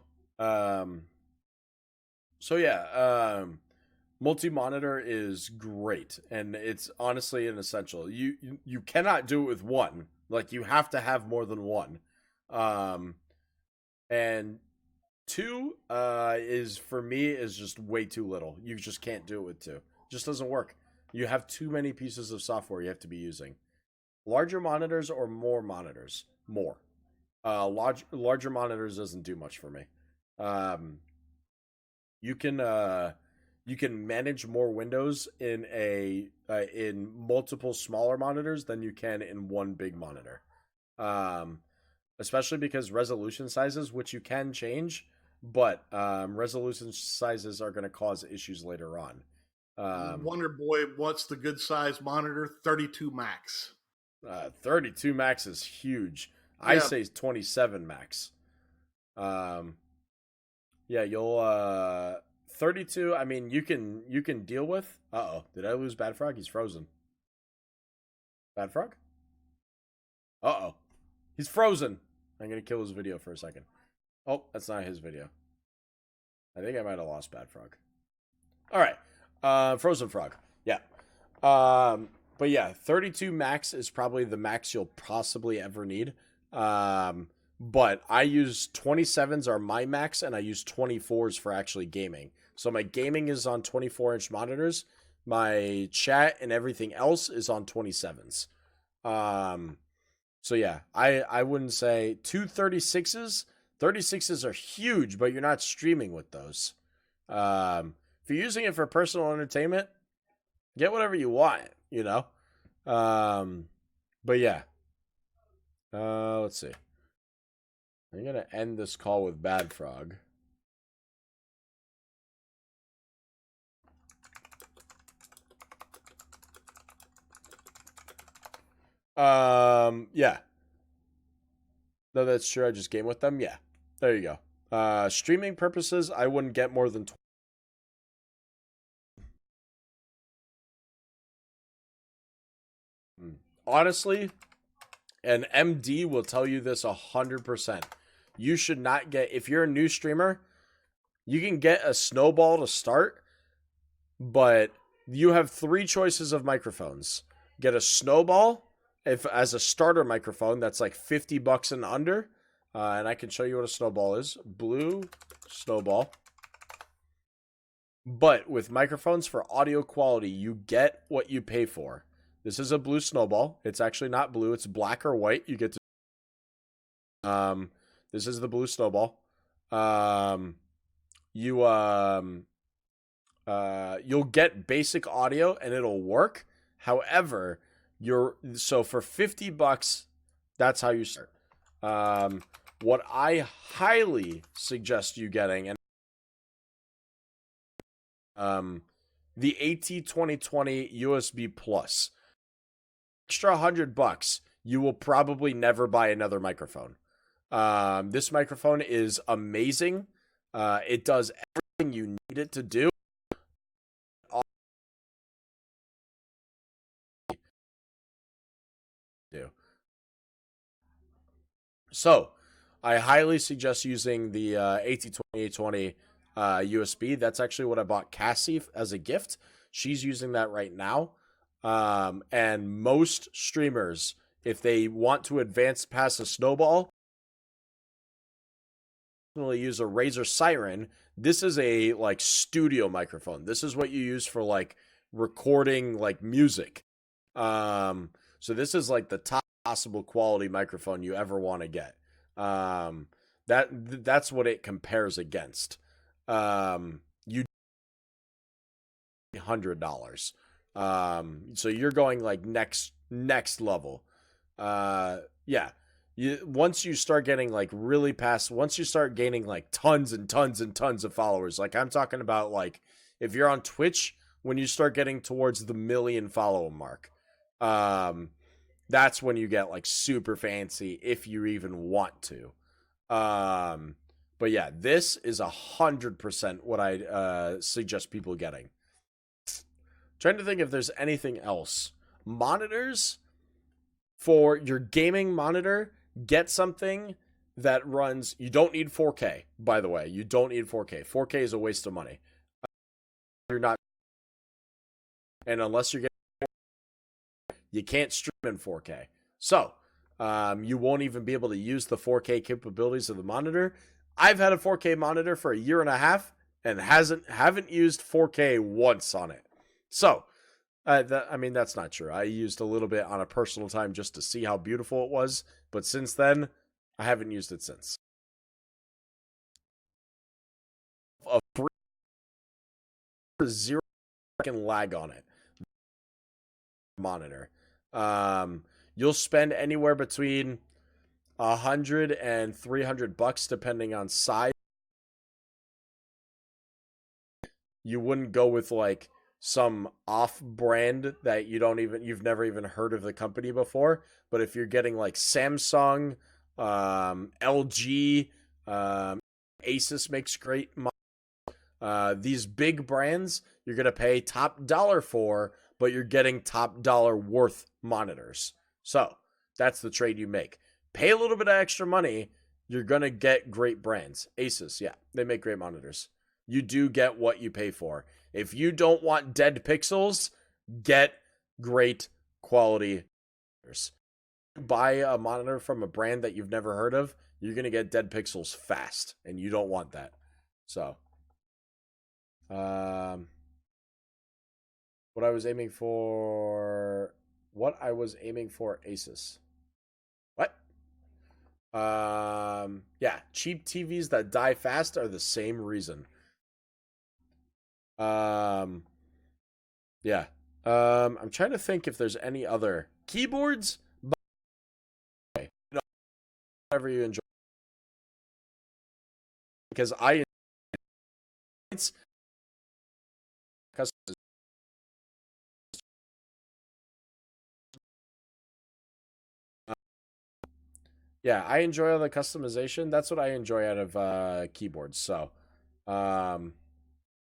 So yeah, multi-monitor is great, and it's honestly an essential. You cannot do it with one. Like, you have to have more than one. And two is, for me, is just way too little. You just can't do it with two. It just doesn't work. You have too many pieces of software you have to be using. Larger monitors or more monitors? More. Larger monitors doesn't do much for me. You can manage more windows in multiple smaller monitors than you can in one big monitor. Especially because resolution sizes, which you can change, but resolution sizes are going to cause issues later on. Wonder Boy, what's the good size monitor? 32 max. 32 max is huge. Yeah. I say 27 max. Yeah, you'll 32. I mean, you can deal with. Did I lose Bad Frog? He's frozen. Bad Frog? He's frozen. I'm gonna kill his video for a second. Oh, that's not his video. I think I might have lost Bad Frog. All right, Frozen Frog. Yeah. But yeah, 32 max is probably the max you'll possibly ever need. But I use 27s are my max, and I use 24s for actually gaming. So my gaming is on 24-inch monitors. My chat and everything else is on 27s. So yeah, I wouldn't say two 36s. 36s are huge, but you're not streaming with those. If you're using it for personal entertainment, get whatever you want, you know? But yeah. Let's see. I'm going to end this call with Bad Frog. Yeah. No, that's true. I just game with them. Yeah. There you go. Streaming purposes, I wouldn't get more than 20. Honestly, an MD will tell you this 100%. You should not get, if you're a new streamer, you can get a Snowball to start, but you have 3 choices of microphones. Get a Snowball as a starter microphone that's like $50 and under. And I can show you what a Snowball is. Blue Snowball. But with microphones for audio quality, you get what you pay for. This is a blue Snowball. It's actually not blue. It's black or white. You get to... This is the blue Snowball. You'll get basic audio and it'll work. However, so for $50, that's how you start. What I highly suggest you getting, and the AT2020 USB Plus. Extra $100, you will probably never buy another microphone. This microphone is amazing. It does everything you need it to do. So, I highly suggest using the AT2820 USB. That's actually what I bought Cassie as a gift. She's using that right now. And most streamers, if they want to advance past a Snowball, use a Razer Siren. This is a like studio microphone. This is what you use for like recording like music. So this is like the top possible quality microphone you ever want to get. That's what it compares against. You $100. So you're going like next level. Yeah. Once you start getting like really past, once you start gaining like tons and tons and tons of followers, like I'm talking about like if you're on Twitch, when you start getting towards the 1 million follower mark, that's when you get like super fancy if you even want to. But yeah, this is 100% what I suggest people getting. Trying to think if there's anything else. Monitors, For your gaming monitor, get something that runs. You don't need 4K, by the way. You don't need 4K. 4K is a waste of money. You're not, and unless you're getting, you can't stream in 4K. So you won't even be able to use the 4K capabilities of the monitor. I've had a 4K monitor for a year and a half and haven't used 4K once on it. So that's not true. I used a little bit on a personal time just to see how beautiful it was, but since then, I haven't used it since. A free 0-second lag on it. Monitor. You'll spend anywhere between $100 and $300 depending on size. You wouldn't go with like some off-brand that you've never even heard of the company before. But if you're getting like Samsung, LG, Asus makes great these big brands, you're gonna pay top dollar for, but you're getting top dollar worth monitors. So that's the trade you make. Pay a little bit of extra money, you're gonna get great brands. Asus, yeah, they make great monitors. You do get what you pay for. If you don't want dead pixels, get great quality monitors. Buy a monitor from a brand that you've never heard of, you're going to get dead pixels fast, and you don't want that. So, what I was aiming for Asus. What? Yeah, cheap TVs that die fast are the same reason. Yeah. I'm trying to think if there's any other keyboards. But okay, whatever you enjoy, because it's yeah, I enjoy all the customization. That's what I enjoy out of keyboards. So, all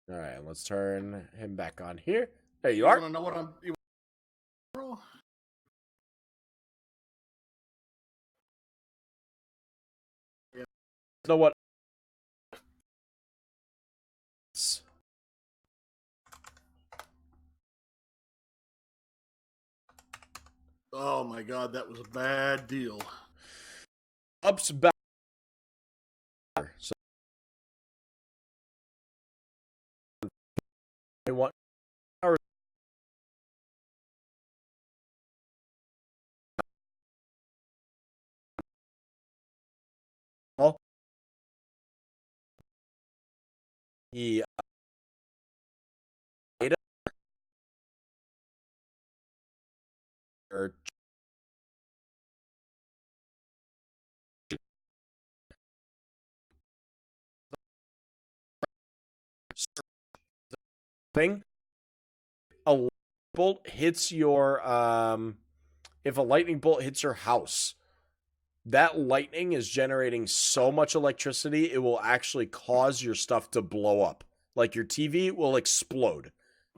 right, let's turn him back on here. There you are. Want to know what I'm? You know what? Oh my God, that was a bad deal. Ups back. So I want the data or thing. A lightning bolt hits your if a lightning bolt hits your house, that lightning is generating so much electricity it will actually cause your stuff to blow up. Like your TV will explode.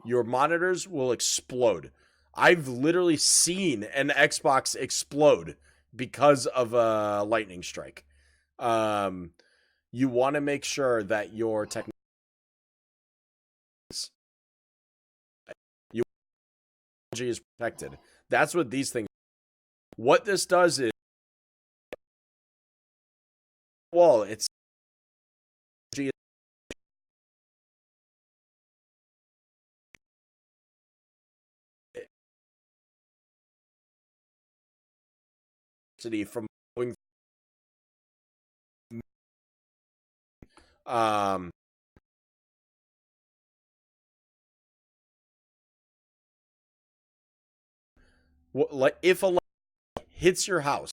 Your monitors will explode. I've literally seen an Xbox explode because of a lightning strike. You want to make sure that your technology is protected. That's what these things. What this does is, well, it's from going like if a lightning hits your house,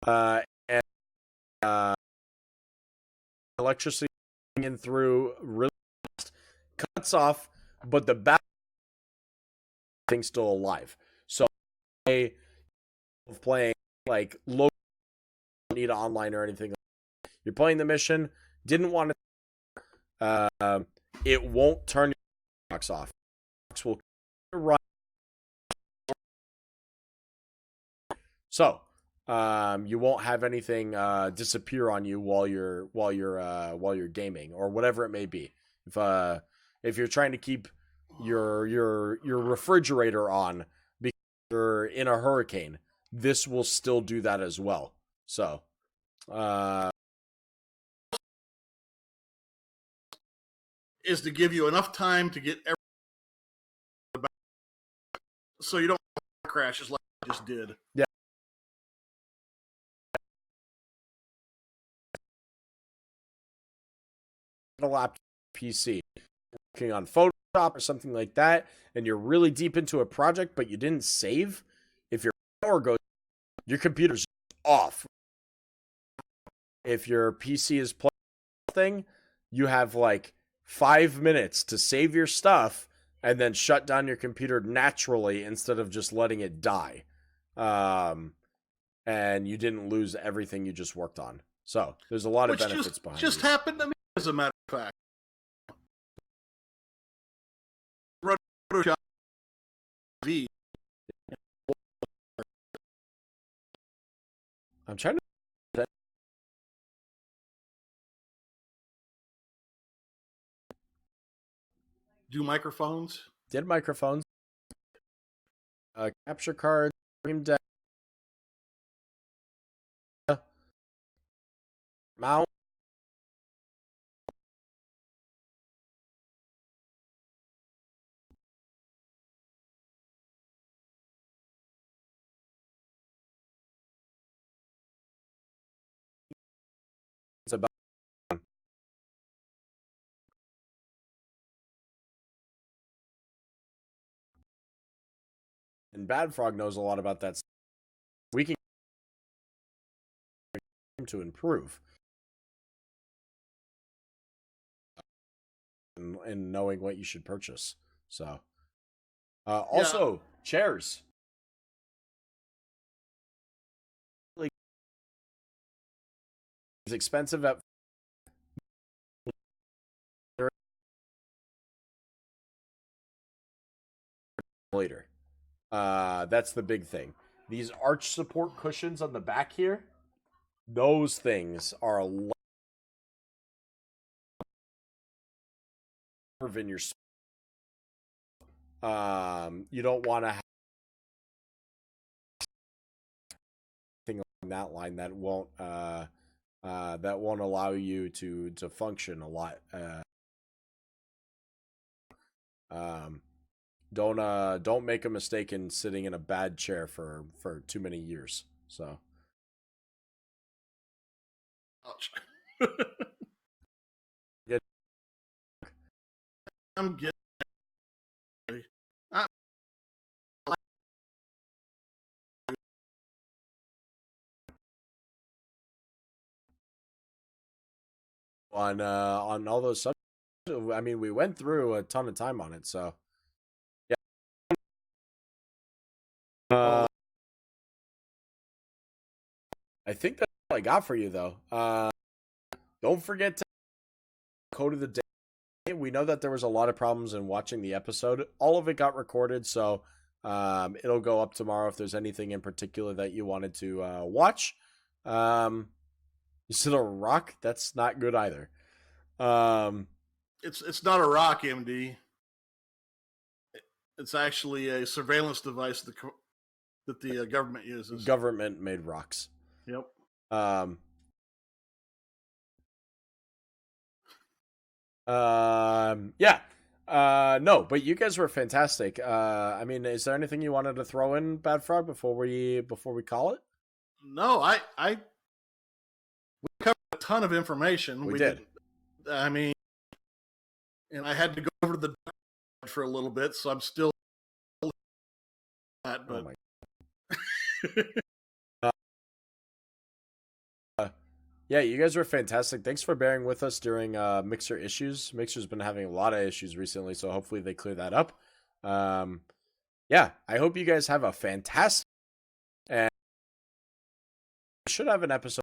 and electricity in through really fast, cuts off, but the back thing's still alive. So of playing like low, need online or anything. You're playing the mission, didn't want to. It won't turn your box off. It will run. So, you won't have anything disappear on you while you're gaming or whatever it may be. If you're trying to keep your refrigerator on because you're in a hurricane, this will still do that as well. So, is to give you enough time to get everything so you don't have crashes like I just did. yeah. A laptop PC working on Photoshop or something like that, and you're really deep into a project, but you didn't save. If your power goes, your computer's off. If your PC is playing thing, you have like 5 minutes to save your stuff and then shut down your computer naturally instead of just letting it die. And you didn't lose everything you just worked on. So there's a lot of benefits behind it. Just happened to me, as a matter of fact. Photoshop V. I'm trying to. Do microphones? Did microphones, capture cards, Stream Deck, mount. It's about. And Bad Frog knows a lot about that. We can to improve and knowing what you should purchase. So, also chairs. Like, it's expensive at later. That's the big thing. These arch support cushions on the back here, those things are a lot in your. You don't want to have anything along that line that won't allow you to function a lot. Don't make a mistake in sitting in a bad chair for too many years. So. Ouch. Yeah. I'm getting. On all those subjects, I mean, we went through a ton of time on it, so yeah. I think that's all I got for you, though. Don't forget to code of the day. We know that there was a lot of problems in watching the episode. All of it got recorded, so it'll go up tomorrow if there's anything in particular that you wanted to watch. You said a rock? That's not good either. It's not a rock, MD. It's actually a surveillance device that the government uses. Government made rocks. Yep. Yeah. No, but you guys were fantastic. I mean, is there anything you wanted to throw in, Bad Frog, before we call it? No, we covered a ton of information. We did. I mean, and I had to go over to the for a little bit, so I'm still that, but. Yeah, you guys were fantastic. Thanks for bearing with us during Mixer issues. Mixer's been having a lot of issues recently, so hopefully they clear that up. Yeah, I hope you guys have a fantastic, and we should have an episode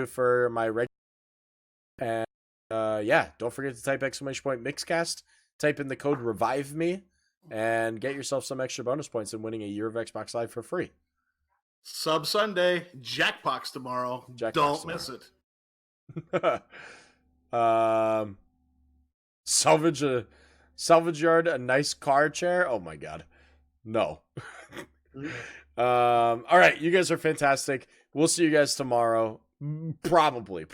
for my regular and yeah, don't forget to type !Mixcast, type in the code revive me, and get yourself some extra bonus points in winning a year of Xbox Live for free. Sub Sunday, Jackbox tomorrow. Don't miss it. Salvage yard, a nice car chair. Oh my god, no. All right, you guys are fantastic. We'll see you guys tomorrow. Probably.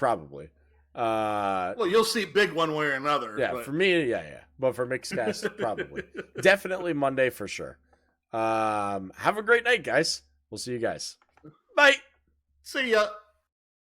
Well, you'll see big one way or another. Yeah, but... for me, yeah. But for Mixcast, probably. Definitely Monday for sure. Have a great night, guys. We'll see you guys. Bye. See ya.